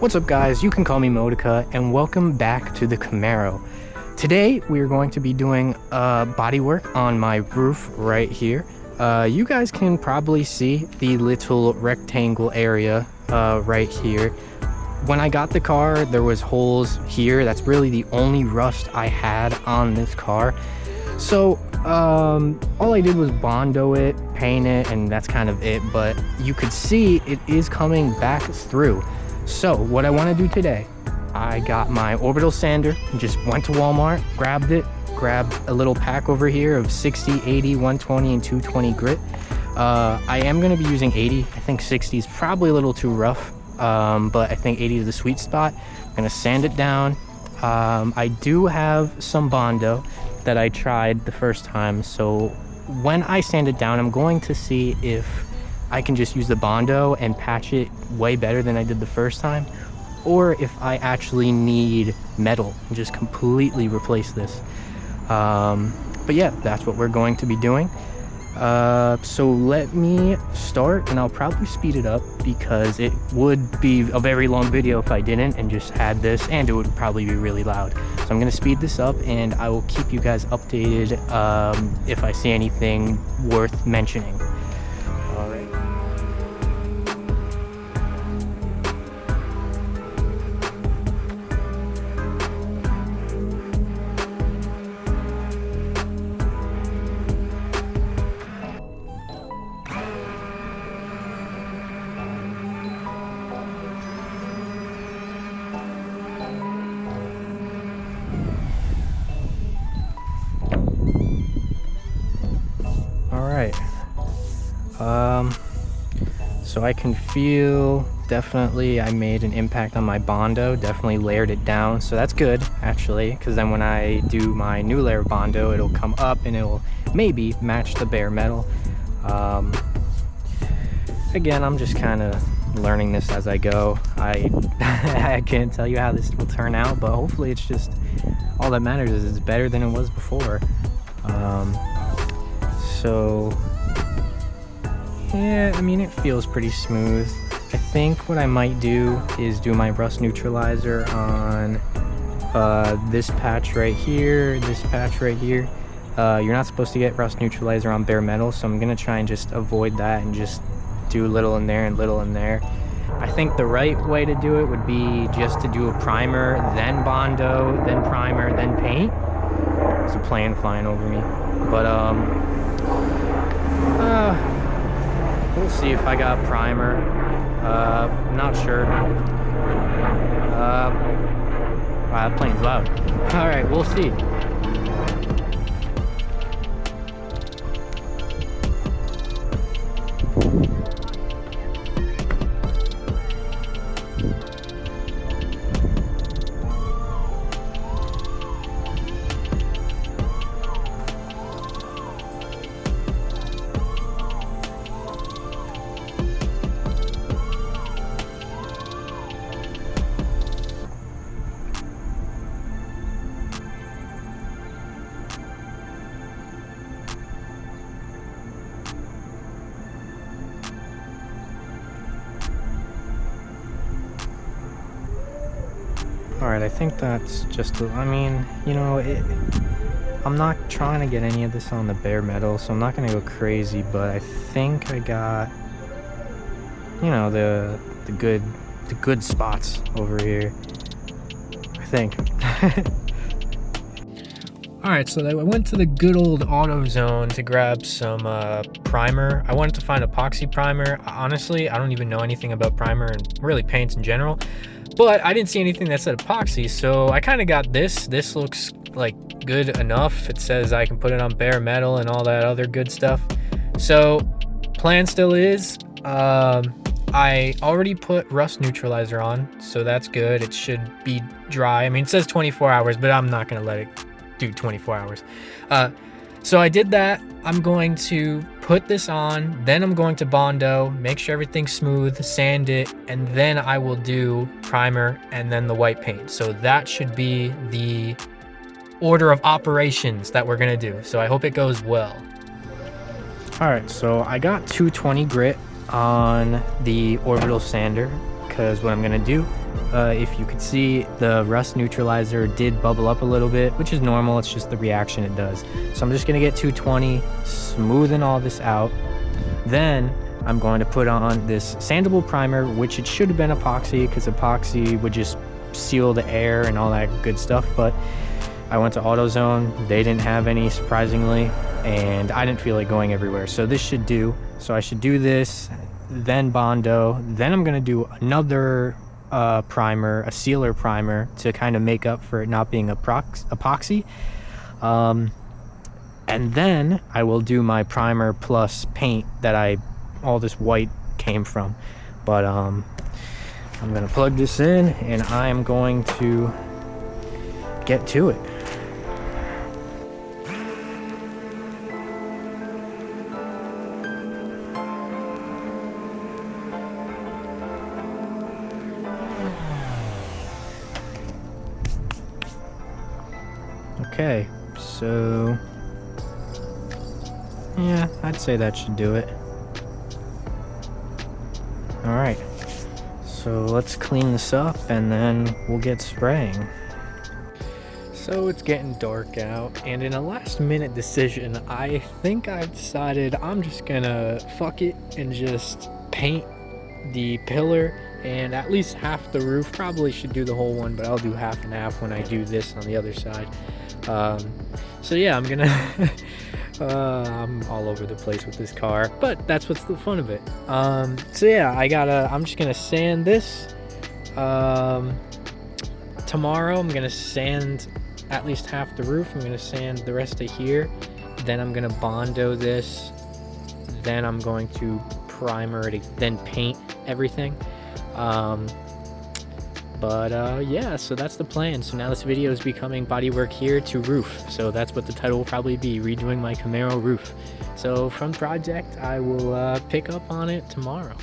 What's up guys, you can call me Modica and welcome back to the Camaro. Today we are going to be doing body work on my roof right here. You guys can probably see the little rectangle area right here. When I got the car there was holes here. That's really the only rust I had on this car. So all I did was Bondo it, paint it, and that's kind of it, but you could see it is coming back through. So what I want to do today, I got my orbital sander, just went to Walmart, grabbed a little pack over here of 60, 80, 120, and 220 grit. I am going to be using 80. I think 60 is probably a little too rough, but I think 80 is the sweet spot. I'm going to sand it down. I do have some Bondo that I tried the first time, so when I sand it down, I'm going to see if I can just use the Bondo and patch it way better than I did the first time, or if I actually need metal and just completely replace this. But yeah, that's what we're going to be doing. So let me start, and I'll probably speed it up because it would be a very long video if I didn't and just had this, and it would probably be really loud. So I'm going to speed this up and I will keep you guys updated if I see anything worth mentioning. So I can feel, definitely I made an impact on my Bondo, definitely layered it down, so that's good actually, because then when I do my new layer of Bondo, it'll come up and it'll maybe match the bare metal. Again, I'm just kind of learning this as I go. I can't tell you how this will turn out, but hopefully it's just, all that matters is it's better than it was before. So yeah, I mean, it feels pretty smooth. I think what I might do is do my rust neutralizer on this patch right here, this patch right here. You're not supposed to get rust neutralizer on bare metal, so I'm gonna try and just avoid that and just do little in there and little in there. I think the right way to do it would be just to do a primer, then Bondo, then primer, then paint. There's a plane flying over me, but we'll see if I got primer. Not sure. Wow, that plane's loud. All right, we'll see. Alright, I think that's just, I mean, you know, I'm not trying to get any of this on the bare metal, so I'm not going to go crazy, but I think I got, you know, the good spots over here, I think. Alright, so I went to the good old AutoZone to grab some primer. I wanted to find epoxy primer. Honestly, I don't even know anything about primer and really paints in general. But I didn't see anything that said epoxy, so I kind of got this. This looks like good enough. It says I can put it on bare metal and all that other good stuff. So plan still is, I already put rust neutralizer on, so that's good. It should be dry. I mean, it says 24 hours, but I'm not going to let it do 24 hours. So I did that. I'm going to put this on, then I'm going to Bondo, make sure everything's smooth, sand it, and then I will do primer and then the white paint. So that should be the order of operations that we're gonna do. So I hope it goes well. All right, so I got 220 grit on the orbital sander because what I'm gonna do, if you could see, the rust neutralizer did bubble up a little bit, which is normal. It's just the reaction it does. So I'm just gonna get 220, smoothing all this out. Then I'm going to put on this sandable primer, which it should have been epoxy, because epoxy would just seal the air and all that good stuff. But I went to AutoZone, they didn't have any, surprisingly, and I didn't feel like going everywhere. So this should do. So I should do this, then Bondo. Then I'm gonna do another primer, a sealer primer, to kind of make up for it not being epoxy. And then I will do my primer plus paint that all this white came from. But I'm gonna plug this in and I'm going to get to it. Okay, so yeah, I'd say that should do it. All right, so let's clean this up and then we'll get spraying. So it's getting dark out, and in a last minute decision, I think I've decided I'm just gonna fuck it and just paint the pillar and at least half the roof. Probably should do the whole one, but I'll do half and half when I do this on the other side. So yeah, I'm gonna I'm all over the place with this car, but that's what's the fun of it. So yeah, I'm just gonna sand this. Tomorrow I'm gonna sand at least half the roof. I'm gonna sand the rest of here. Then I'm gonna Bondo this. Then I'm going to primer it, then paint everything. Yeah, so that's the plan. So now this video is becoming bodywork here to roof. So that's what the title will probably be, redoing my Camaro roof. So from project, I will pick up on it tomorrow.